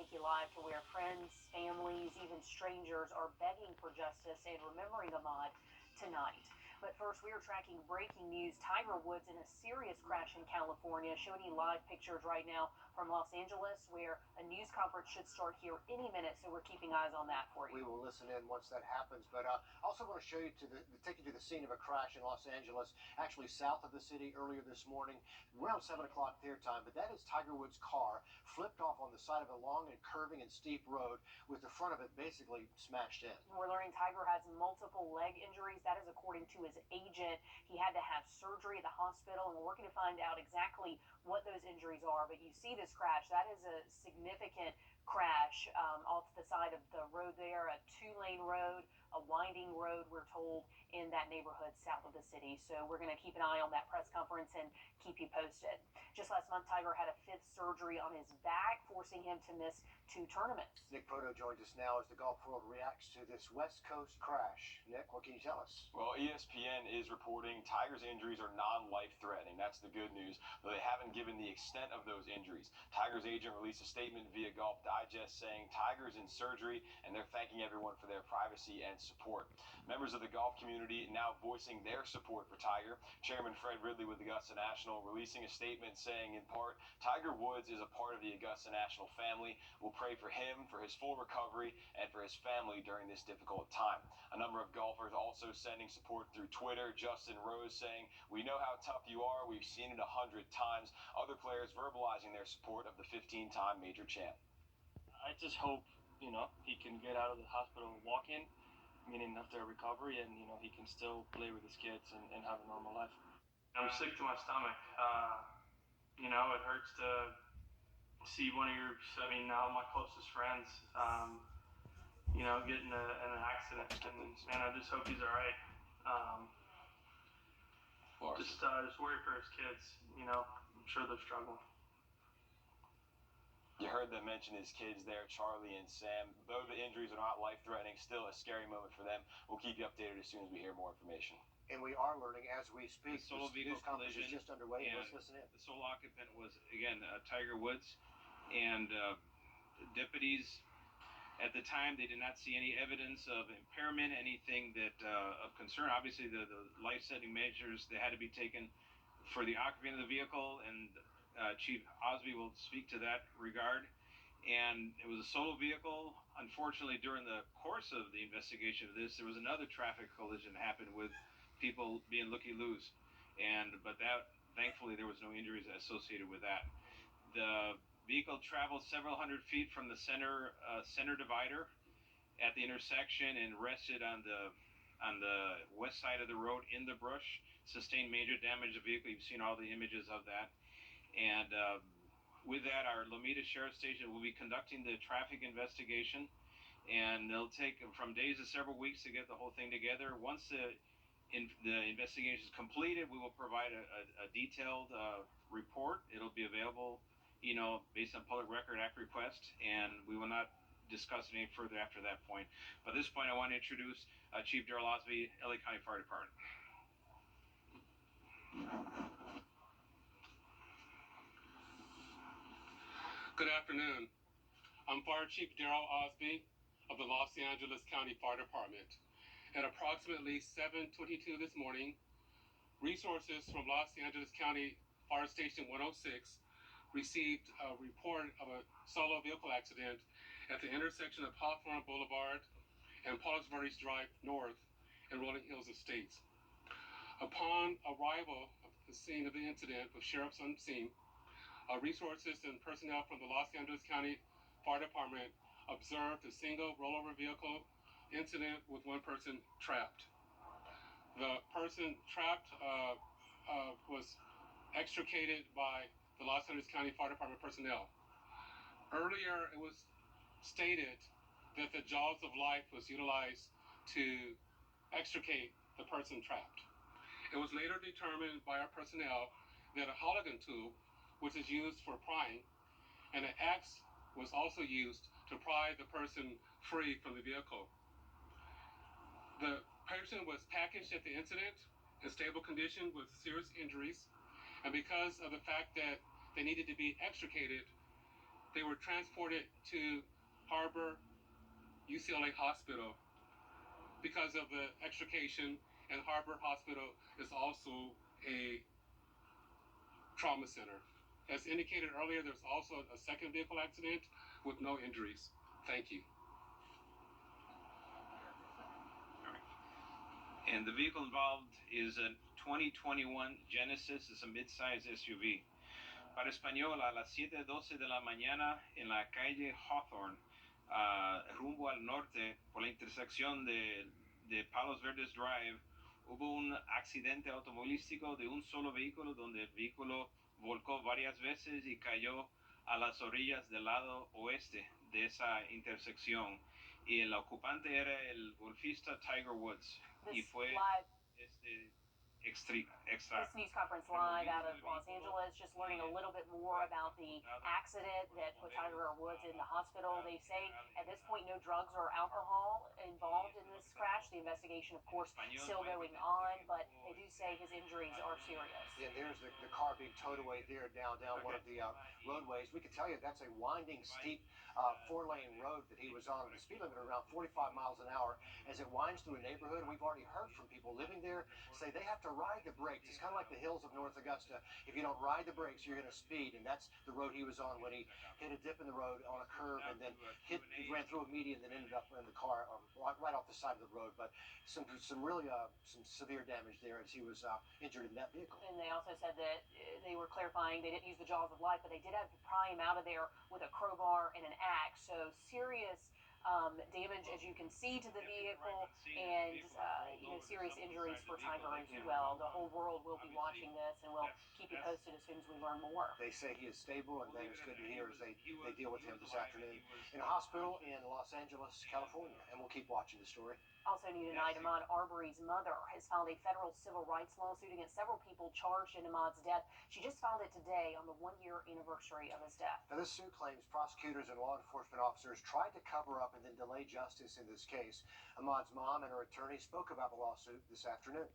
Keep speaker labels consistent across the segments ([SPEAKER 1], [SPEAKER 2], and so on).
[SPEAKER 1] take you live to where friends, families, even strangers are begging for justice and remembering Ahmaud tonight. But first, we are tracking breaking news. Tiger Woods in a serious crash in California. Showing you live pictures right now from Los Angeles, where a news conference should start here any minute. So we're keeping eyes on that for you.
[SPEAKER 2] We will listen in once that happens. But I also want to show you take you to the scene of a crash in Los Angeles, actually south of the city earlier this morning, around 7 o'clock their time. But that is Tiger Woods' car flipped off on the side of a long and curving and steep road, with the front of it basically smashed in.
[SPEAKER 1] We're learning Tiger has multiple leg injuries. That is according to his agent. He had to have surgery at the hospital, and we're working to find out exactly what those injuries are. But you see this crash. That is a significant crash off the side of the road there, a two-lane road, a winding road, we're told, in that neighborhood south of the city. So we're going to keep an eye on that press conference and keep you posted. Just last month, Tiger had a fifth surgery on his back, forcing him to miss 2 tournaments.
[SPEAKER 2] Nick Proto joins us now as the golf world reacts to this West Coast crash. Nick, what can you tell us?
[SPEAKER 3] Well, ESPN is reporting Tiger's injuries are non-life-threatening. That's the good news, though they haven't given the extent of those injuries. Tiger's agent released a statement via Golf Digest saying Tiger's in surgery, and they're thanking everyone for their privacy and support. Members of the golf community now voicing their support for Tiger. Chairman Fred Ridley with Augusta National releasing a statement saying, in part, Tiger Woods is a part of the Augusta National family. We'll pray for him, for his full recovery, and for his family during this difficult time. A number of golfers also sending support through Twitter. Justin Rose saying, we know how tough you are. We've seen it 100 times. Other players verbalizing their support of the 15-time major champ.
[SPEAKER 4] I just hope, he can get out of the hospital and walk in, meaning after recovery, and, he can still play with his kids and have a normal life. I'm sick to my stomach. It hurts to see one of now my closest friends, get in an accident, and man, I just hope he's all right. Just worry for his kids. I'm sure they're struggling.
[SPEAKER 3] You heard them mention his kids there, Charlie and Sam. Though the injuries are not life-threatening, still a scary moment for them. We'll keep you updated as soon as we hear more information.
[SPEAKER 2] And we are learning as we speak.
[SPEAKER 5] The solo vehicle collision
[SPEAKER 2] is just underway. And let's listen in.
[SPEAKER 5] The sole occupant was, again, Tiger Woods. And deputies, at the time, they did not see any evidence of impairment, anything that of concern. Obviously, the life-saving measures that had to be taken for the occupant of the vehicle, and Chief Osby will speak to that regard. And it was a solo vehicle. Unfortunately, during the course of the investigation of this, there was another traffic collision that happened with people being looky-loos. But thankfully, there was no injuries associated with that. The vehicle traveled several hundred feet from the center divider at the intersection and rested on the west side of the road in the brush. Sustained major damage to the vehicle. You've seen all the images of that. And with that, our Lomita Sheriff Station will be conducting the traffic investigation, and it'll take from days to several weeks to get the whole thing together. Once the investigation is completed, we will provide a detailed report. It'll be available, based on Public Record Act request, and we will not discuss it any further after that point. But at this point, I want to introduce Chief Darrell Osby, LA County Fire Department.
[SPEAKER 6] Good afternoon. I'm Fire Chief Darrell Osby of the Los Angeles County Fire Department. At approximately 7:22 this morning, resources from Los Angeles County Fire Station 106 received a report of a solo vehicle accident at the intersection of Hawthorne Boulevard and Palos Verdes Drive North in Rolling Hills Estates. Upon arrival at the scene of the incident with sheriffs on scene, resources and personnel from the Los Angeles County Fire Department observed a single rollover vehicle incident with one person trapped. The person trapped was extricated by the Los Angeles County Fire Department personnel. Earlier, it was stated that the jaws of life was utilized to extricate the person trapped. It was later determined by our personnel that a Halligan tool, which is used for prying, and an axe was also used to pry the person free from the vehicle. The person was packaged at the incident in stable condition with serious injuries, and because of the fact that they needed to be extricated, They were transported to Harbor UCLA Hospital because of the extrication, and Harbor Hospital is also a trauma center. As indicated earlier, there's also a second vehicle accident with no injuries. Thank you.
[SPEAKER 5] And the vehicle involved is a 2021 Genesis. It's a mid-size SUV. Para Español, a las 7:12 de la mañana en la calle Hawthorne, rumbo al norte, por la intersección de Palos Verdes Drive, hubo un accidente automovilístico de un solo vehículo donde el vehículo volcó varias veces y cayó a las orillas del lado oeste de esa intersección. Y el ocupante era el golfista Tiger Woods. Y fue extra.
[SPEAKER 1] This news conference live out of Los Angeles, just learning a little bit more about the accident that put Tiger Woods in the hospital. They say at this point no drugs or alcohol involved in this crash. The investigation, of course, still going on, but they do say his injuries are serious.
[SPEAKER 2] And there's the car being towed away there down one of the roadways. We can tell you that's a winding, steep 4-lane road that he was on. The speed limit around 45 miles an hour. As it winds through a neighborhood, we've already heard from people living there say they have to ride the brakes. It's kind of like the hills of North Augusta. If you don't ride the brakes, you're going to speed, and that's the road he was on when he hit a dip in the road on a curve and then ran through a median, then ended up in the car right off the side of the road. But some really some severe damage there as he was injured in that vehicle.
[SPEAKER 1] And they also said that they were clarifying they didn't use the jaws of life, but they did have to pry him out of there with a crowbar and an axe. So serious damage, as you can see, to the vehicle, and serious injuries for Tiger as well. The whole world will be watching this, and we'll keep you posted as soon as we learn more.
[SPEAKER 2] They say he is stable, and that is good to hear as they deal with him this afternoon in a hospital in Los Angeles, California, and we'll keep watching the story.
[SPEAKER 1] Also new tonight, Ahmaud Arbery's mother has filed a federal civil rights lawsuit against several people charged in Ahmaud's death. She just filed it today on the 1-year anniversary of his death.
[SPEAKER 2] Now, this suit claims prosecutors and law enforcement officers tried to cover up and then delay justice in this case. Ahmaud's mom and her attorney spoke about the lawsuit this afternoon.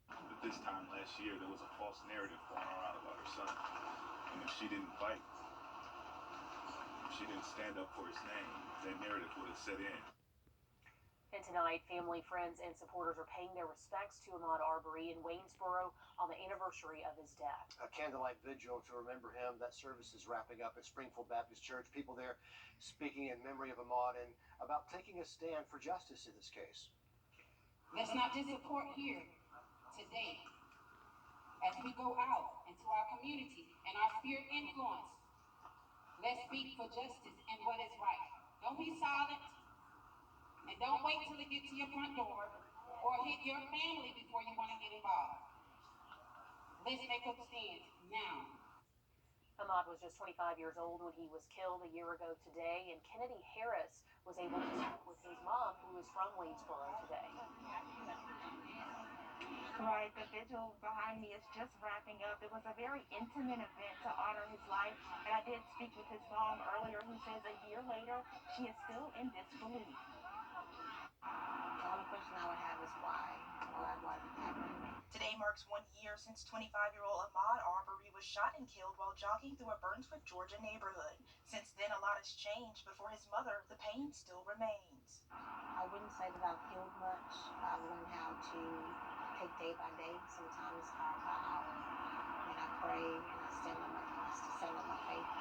[SPEAKER 7] But this time last year, there was a false narrative going around about her son. And if she didn't fight, if she didn't stand up for his name, that narrative would have set in.
[SPEAKER 1] And tonight, family, friends, and supporters are paying their respects to Ahmaud Arbery in Waynesboro on the anniversary of his death.
[SPEAKER 2] A candlelight vigil to remember him. That service is wrapping up at Springfield Baptist Church. People there speaking in memory of Ahmaud and about taking a stand for justice in this case.
[SPEAKER 8] Let's not just support here today. As we go out into our community and our sphere of influence, let's speak for justice and what is right. Don't be silent. And don't wait till it gets to your front door or hit your family before you want to get involved. Let's make up stands now.
[SPEAKER 1] Ahmaud was just 25 years old when he was killed a year ago today, and Kennedy Harris was able to speak with his mom, who is from Waynesboro today.
[SPEAKER 9] Right, the vigil behind me is just wrapping up. It was a very intimate event to honor his life, and I did speak with his mom earlier, who says a year later, she is still in disbelief.
[SPEAKER 10] The only question I would have is why did it happen?
[SPEAKER 11] Today marks 1 year since 25-year-old Ahmaud Arbery was shot and killed while jogging through a Burnswood, Georgia neighborhood. Since then, a lot has changed, but for his mother, the pain still remains.
[SPEAKER 10] I wouldn't say that I've healed much. I've learned how to take day by day, sometimes hour by hour. And I pray and I stand on my faith,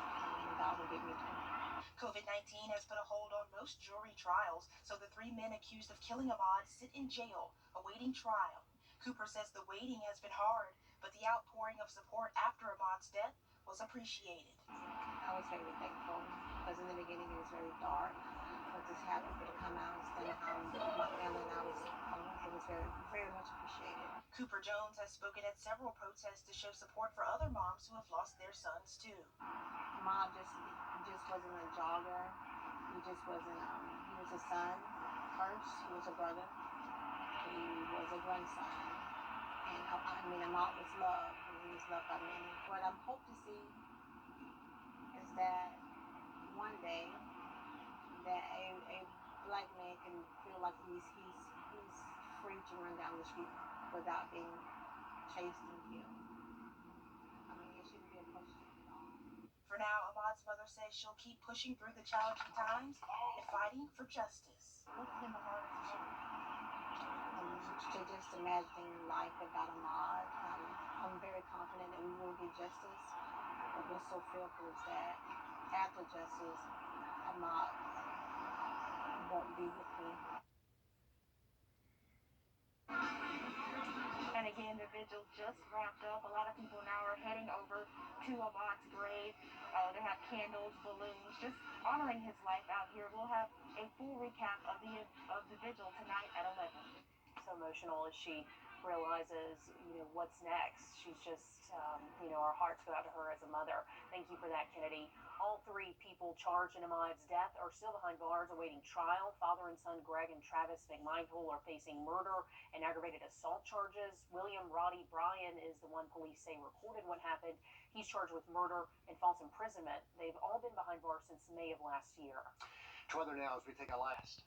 [SPEAKER 10] and God will give me strength.
[SPEAKER 11] COVID-19 has put a hold on most jury trials, so the 3 men accused of killing Ahmaud sit in jail, awaiting trial. Cooper says the waiting has been hard, but the outpouring of support after Ahmaud's death was appreciated.
[SPEAKER 10] I was very thankful, because in the beginning it was very dark. I was just happy to come out and spend time with my family, and it was very, very much appreciated.
[SPEAKER 11] Cooper Jones has spoken at several protests to show support for other moms who have lost their sons too.
[SPEAKER 10] Mom just wasn't a jogger. He just wasn't, he was a son first, he was a brother, he was a grandson. And Ahmaud was loved, and he was loved by many. What I hope to see is that one day that a black man can feel like he's free to run down the street without being chased and killed. It shouldn't be a question at all.
[SPEAKER 11] For now, Ahmad's mother says she'll keep pushing through the challenging times and fighting for justice.
[SPEAKER 9] What's been the hardest part?
[SPEAKER 10] To just imagine life without Ahmad. I'm very confident that we will get justice, but what's so fearful is that after justice, Ahmad won't be with me.
[SPEAKER 9] And again, the vigil just wrapped up. A lot of people now are heading over to Ahmad's grave. They have candles, balloons, just honoring his life out here. We'll have a full recap of the vigil tonight at 11.
[SPEAKER 1] So emotional as she realizes, what's next. She's just, our hearts go out to her as a mother. Thank you for that, Kennedy. All three people charged in Ahmad's death are still behind bars awaiting trial. Father and son Greg and Travis McMichael are facing murder and aggravated assault charges. William Roddy Bryan is the one police say recorded what happened. He's charged with murder and false imprisonment. They've all been behind bars since May of last year.
[SPEAKER 2] To weather now as we take a last.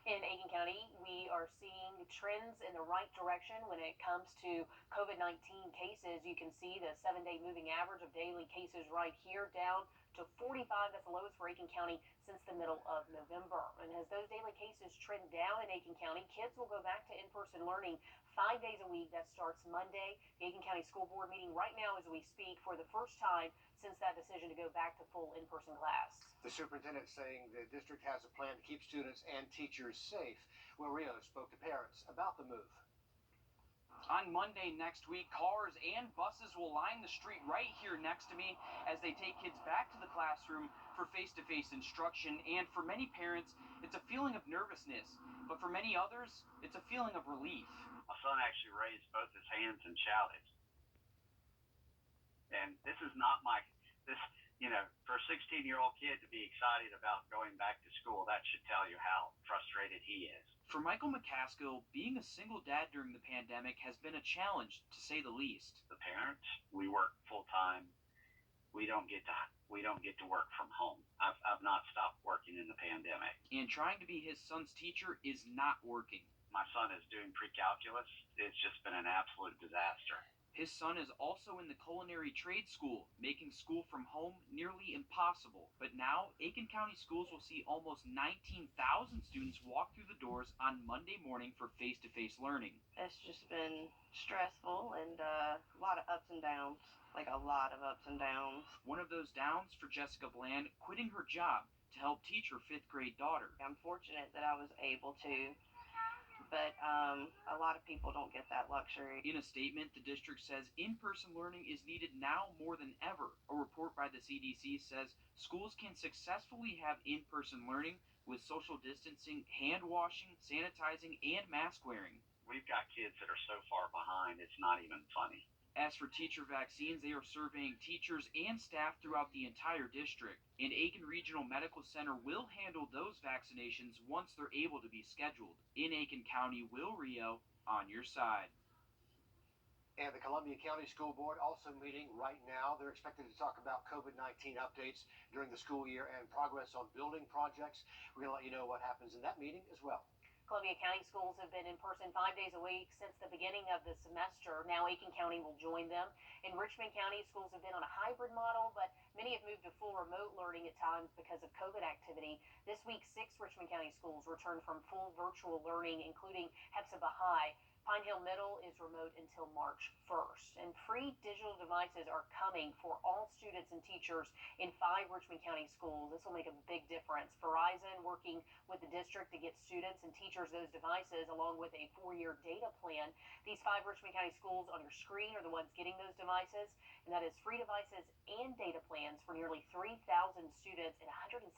[SPEAKER 1] In Aiken County, we are seeing trends in the right direction when it comes to COVID-19 cases. You can see the 7-day moving average of daily cases right here down to 45. That's the lowest for Aiken County since the middle of November. And as those daily cases trend down in Aiken County, kids will go back to in-person learning 5 days a week. That starts Monday. The Aiken County School Board meeting right now as we speak for the first time since that decision to go back to full in-person class.
[SPEAKER 2] The superintendent saying the district has a plan to keep students and teachers safe. Will Rio spoke to parents about the move.
[SPEAKER 12] On Monday next week, cars and buses will line the street right here next to me as they take kids back to the classroom for face-to-face instruction. And for many parents, it's a feeling of nervousness. But for many others, it's a feeling of relief.
[SPEAKER 13] My son actually raised both his hands and shouted. And this is not for a 16-year-old kid to be excited about going back to school, that should tell you how frustrated he is.
[SPEAKER 12] For Michael McCaskill, being a single dad during the pandemic has been a challenge, to say the least.
[SPEAKER 13] The parents, we work full-time. We don't get to work from home. I've not stopped working in the pandemic.
[SPEAKER 12] And trying to be his son's teacher is not working.
[SPEAKER 13] My son is doing pre-calculus. It's just been an absolute disaster.
[SPEAKER 12] His son is also in the culinary trade school, making school from home nearly impossible. But now, Aiken County Schools will see almost 19,000 students walk through the doors on Monday morning for face-to-face learning.
[SPEAKER 14] It's just been stressful and a lot of ups and downs, like a lot of ups and downs.
[SPEAKER 12] One of those downs for Jessica Bland, quitting her job to help teach her 5th grade daughter.
[SPEAKER 14] I'm fortunate that I was able to. But a lot of people don't get that luxury.
[SPEAKER 12] In a statement, the district says in-person learning is needed now more than ever. A report by the CDC says schools can successfully have in-person learning with social distancing, hand washing, sanitizing, and mask wearing.
[SPEAKER 13] We've got kids that are so far behind, it's not even funny.
[SPEAKER 12] As for teacher vaccines, they are surveying teachers and staff throughout the entire district. And Aiken Regional Medical Center will handle those vaccinations once they're able to be scheduled. In Aiken County, Will Rio, on your side.
[SPEAKER 2] And the Columbia County School Board also meeting right now. They're expected to talk about COVID-19 updates during the school year and progress on building projects. We're going to let you know what happens in that meeting as well.
[SPEAKER 1] Columbia County schools have been in person 5 days a week since the beginning of the semester. Now Aiken County will join them. In Richmond County, schools have been on a hybrid model, but many have moved to full remote learning at times because of COVID activity. This week, 6 Richmond County schools returned from full virtual learning, including Hepzibah High. Pine Hill Middle is remote until March 1st. And free digital devices are coming for all students and teachers in 5 Richmond County schools. This will make a big difference. Verizon working with the district to get students and teachers those devices along with a 4-year data plan. These 5 Richmond County schools on your screen are the ones getting those devices. And that is free devices and data plans for nearly 3,000 students and 175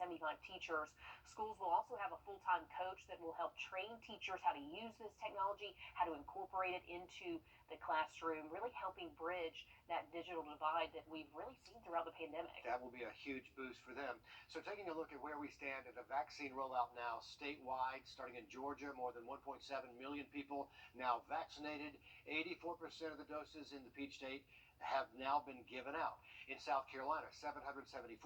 [SPEAKER 1] teachers. Schools will also have a full-time coach that will help train teachers how to use this technology, how to incorporate it into the classroom, really helping bridge that digital divide that we've really seen throughout the pandemic.
[SPEAKER 2] That will be a huge boost for them. So taking a look at where we stand at the vaccine rollout now statewide, starting in Georgia, more than 1.7 million people now vaccinated. 84% of the doses in the Peach State have now been given out. In South Carolina, 774,000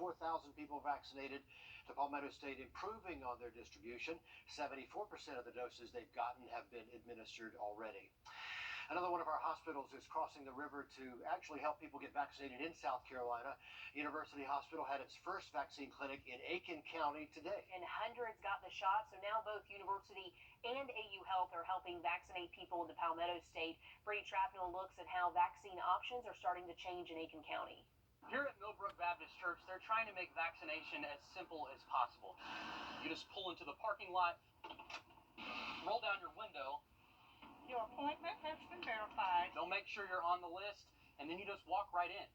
[SPEAKER 2] people vaccinated. The Palmetto State improving on their distribution. 74% of the doses they've gotten have been administered already. Another one of our hospitals is crossing the river to actually help people get vaccinated in South Carolina. University Hospital had its first vaccine clinic in Aiken County today.
[SPEAKER 1] And hundreds got the shot, so now both University and AU Health are helping vaccinate people in the Palmetto State. Brady Trapnell looks at how vaccine options are starting to change in Aiken County.
[SPEAKER 12] Here at Millbrook Baptist Church, they're trying to make vaccination as simple as possible. You just pull into the parking lot, roll down your window.
[SPEAKER 8] Your appointment has been verified.
[SPEAKER 12] They'll make sure you're on the list, and then you just walk right in.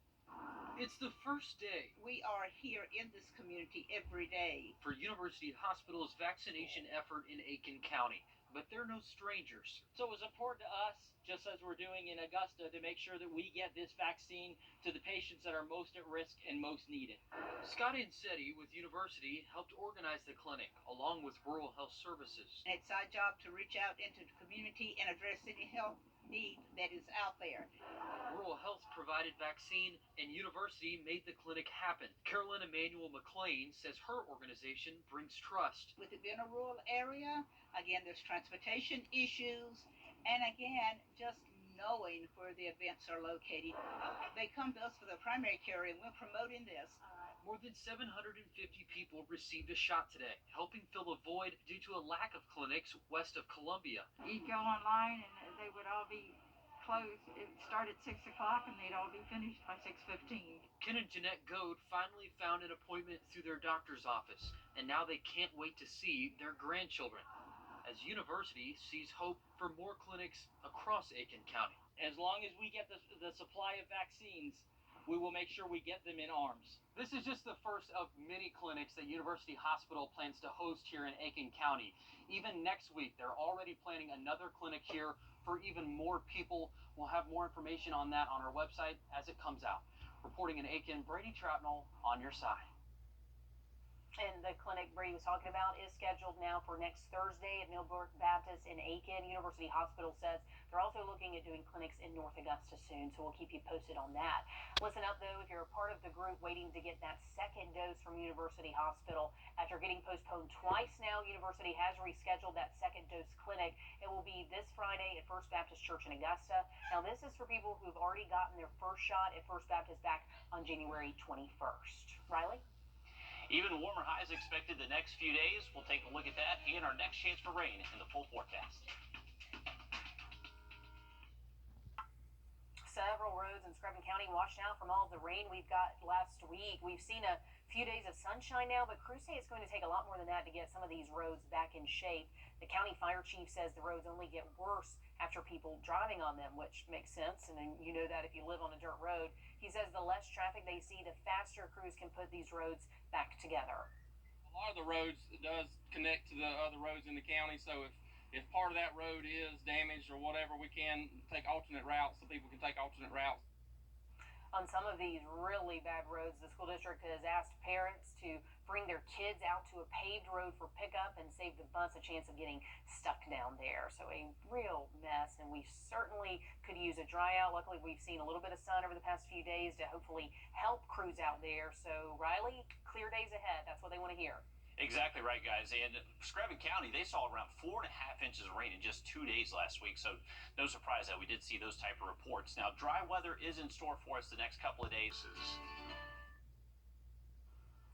[SPEAKER 12] It's the first day
[SPEAKER 8] We are here in this community every day.
[SPEAKER 12] for University Hospital's vaccination effort in Aiken County, but they're no strangers. So it was important to us, just as we're doing in Augusta, to make sure that we get this vaccine to the patients that are most at risk and most needed. Scott Insetti with University helped organize the clinic, along with Rural Health Services.
[SPEAKER 8] It's our job to reach out into the community and address any health need that is out there.
[SPEAKER 12] Rural Health provided vaccine, and University made the clinic happen. Carolyn Emanuel McLean says her organization brings trust.
[SPEAKER 8] With it being a rural area, again, there's transportation issues, and again, just knowing where the events are located. They come to us for the primary care, and we're promoting this.
[SPEAKER 12] More than 750 people received a shot today, helping fill a void due to a lack of clinics west of Columbia.
[SPEAKER 9] You'd go online and they would all be closed. It started at 6 o'clock and they'd all be finished by 6:15.
[SPEAKER 12] Ken and Jeanette Goad finally found an appointment through their doctor's office, and now they can't wait to see their grandchildren, as University sees hope for more clinics across Aiken County. As long as we get the supply of vaccines, we will make sure we get them in arms. This is just the first of many clinics that University Hospital plans to host here in Aiken County. Even next week, they're already planning another clinic here for even more people. We'll have more information on that on our website as it comes out. Reporting in Aiken, Brady Trapnell on your side.
[SPEAKER 1] And the clinic Brady was talking about is scheduled now for next Thursday at Millbrook Baptist in Aiken. University Hospital says they're also looking at doing clinics in North Augusta soon, so we'll keep you posted on that. Listen up, though, if you're a part of the group waiting to get that second dose from University Hospital. After getting postponed twice now, University has rescheduled that second dose clinic. It will be this Friday at First Baptist Church in Augusta. Now, this is for people who've already gotten their first shot at First Baptist back on January 21st. Riley?
[SPEAKER 15] Even warmer highs expected the next few days. We'll take a look at that and our next chance for rain in the full forecast.
[SPEAKER 1] Several roads in Scranton County washed out from all the rain we've got last week. We've seen a few days of sunshine now, but crews say it's going to take a lot more than that to get some of these roads back in shape. The county fire chief says the roads only get worse after people driving on them, which makes sense, and then you know that if you live on a dirt road. He says the less traffic they see, the faster crews can put these roads back together.
[SPEAKER 4] A lot of the roads does connect to the other roads in the county, so if part of that road is damaged or whatever, we can take alternate routes so people can take alternate routes.
[SPEAKER 1] On some of these really bad roads, the school district has asked parents to bring their kids out to a paved road for pickup and save the bus a chance of getting stuck down there. So a real mess, and we certainly could use a dry out. Luckily, we've seen a little bit of sun over the past few days to hopefully help crews out there. So Riley, clear days ahead. That's what they want to hear.
[SPEAKER 15] Exactly right, guys. And Scranton County, they saw around 4.5 inches of rain in just 2 days last week. So no surprise that we did see those type of reports. Now, dry weather is in store for us the next couple of days.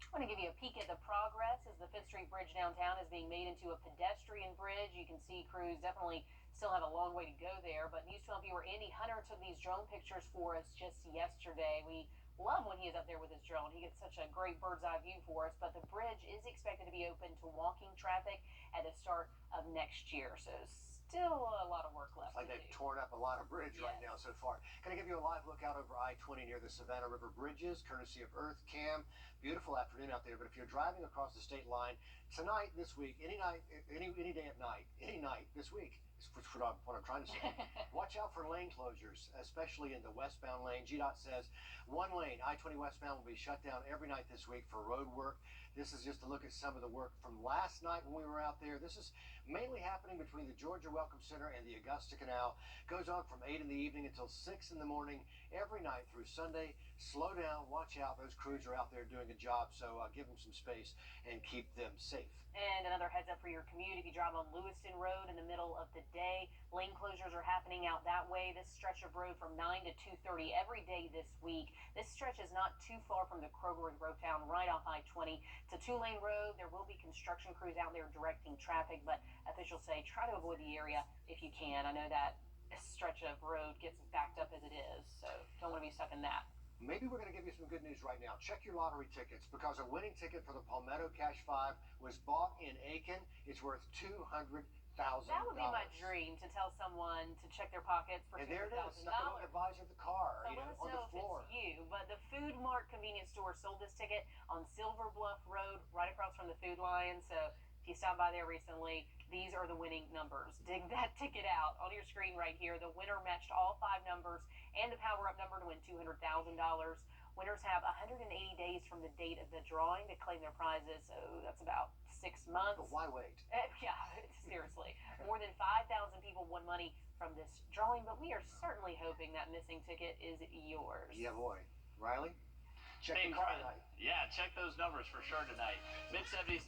[SPEAKER 1] I want to give you a peek at the progress as the 5th Street Bridge downtown is being made into a pedestrian bridge. You can see crews definitely still have a long way to go there, but News 12 viewer Andy Hunter took these drone pictures for us just yesterday. We love when he is up there with his drone. He gets such a great bird's eye view for us, but the bridge is expected to be open to walking traffic at the start of next year, so still a lot of work left.
[SPEAKER 2] Like they've torn up a lot of bridge right now so far. Going to give you a live look out over I-20 near the Savannah River bridges, courtesy of Earth Cam. Beautiful afternoon out there, but if you're driving across the state line tonight, this week, any night, any day at night, any night this week, is what I'm trying to say. Watch out for lane closures, especially in the westbound lane. GDOT says one lane, I-20 westbound, will be shut down every night this week for road work. This is just a look at some of the work from last night when we were out there. This is mainly happening between the Georgia Welcome Center and the Augusta Canal. Goes on from 8 in the evening until 6 in the morning every night through Sunday. Slow down, watch out. Those crews are out there doing a job, so give them some space and keep them safe. safe.
[SPEAKER 1] And another heads up for your commute, if you drive on Lewiston Road in the middle of the day, lane closures are happening out that way. This stretch of road from 9 to 2:30 every day this week. This stretch is not too far from the Kroger in Grovetown, right off I-20. It's a 2-lane road. There will be construction crews out there directing traffic, but officials say try to avoid the area if you can. I know that stretch of road gets backed up as it is, so don't want to be stuck in that.
[SPEAKER 2] Maybe we're going to give you some good news right now. Check your lottery tickets because a winning ticket for the Palmetto Cash 5 was bought in Aiken. It's worth $200,000.
[SPEAKER 1] That would be my dream, to tell someone to check their pockets for $200,000.
[SPEAKER 2] And there it is, stuck on the visor of the car,
[SPEAKER 1] So let us
[SPEAKER 2] on
[SPEAKER 1] know
[SPEAKER 2] the floor.
[SPEAKER 1] if it's you. But the Food Mart convenience store sold this ticket on Silver Bluff Road, right across from the Food Lion. So if you stopped by there recently, these are the winning numbers. Dig that ticket out on your screen right here. The winner matched all 5 numbers and the power-up number to win $200,000. Winners have 180 days from the date of the drawing to claim their prizes, so that's about 6 months.
[SPEAKER 2] But why wait?
[SPEAKER 1] Yeah, seriously. More than 5,000 people won money from this drawing, but we are certainly hoping that missing ticket is yours.
[SPEAKER 2] Yeah, boy. Riley? Check
[SPEAKER 15] Hey,
[SPEAKER 2] the car tonight.
[SPEAKER 15] Yeah, check those numbers for sure tonight. Mid-70s.